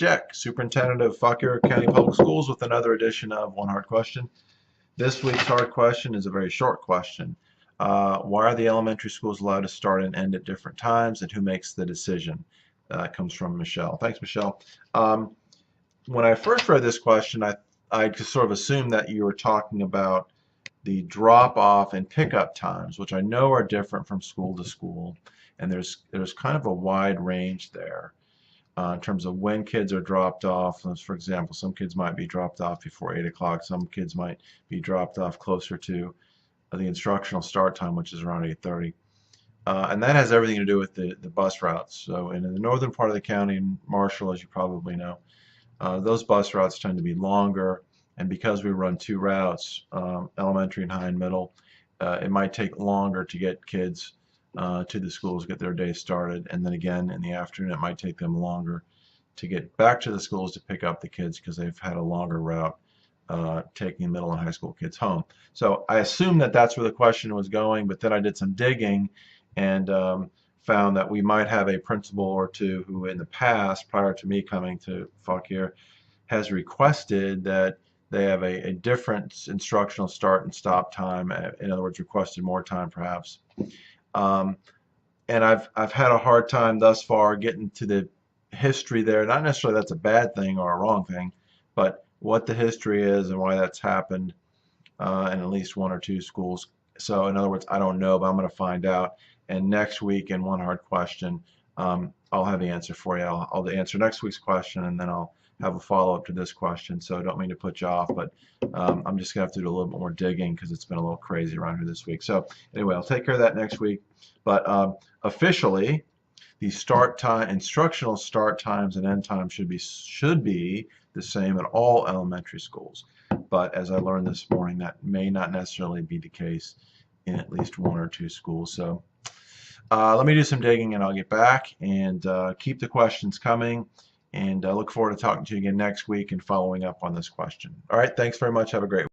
J, Superintendent of Fauquier County Public Schools, with another edition of One Hard Question. This week's hard question is a very short question. Why are the elementary schools allowed to start and end at different times, and who makes the decision? That comes from Michelle. Thanks, Michelle. When I first read this question, I just sort of assumed that you were talking about the drop-off and pickup times, which I know are different from school to school, and there's kind of a wide range there. In terms of when kids are dropped off. For example, some kids might be dropped off before 8 o'clock. Some kids might be dropped off closer to the instructional start time, which is around 8:30. And that has everything to do with the bus routes. So in the northern part of the county, in Marshall, as you probably know, those bus routes tend to be longer. And because we run two routes, elementary and high and middle, it might take longer to get kids to the schools, get their day started, and then again in the afternoon it might take them longer to get back to the schools to pick up the kids because they've had a longer route taking middle and high school kids home. So I assumed that that's where the question was going, but then I did some digging and found that we might have a principal or two who in the past, prior to me coming to Fauquier, has requested that they have a different instructional start and stop time. In other words, requested more time perhaps. And I've had a hard time thus far getting to the history there. Not necessarily that's a bad thing or a wrong thing, but what the history is and why that's happened in at least one or two schools. So in other words, I don't know, but I'm going to find out. And next week in One Hard Question, I'll have the answer for you. I'll answer next week's question, and then I'll have a follow-up to this question. So I don't mean to put you off, but I'm just going to have to do a little bit more digging because it's been a little crazy around here this week. So anyway, I'll take care of that next week. But officially, the start time, instructional start times and end times should be the same at all elementary schools. But as I learned this morning, that may not necessarily be the case in at least one or two schools. So let me do some digging and I'll get back, and keep the questions coming. And I look forward to talking to you again next week and following up on this question. All right, thanks very much. Have a great week.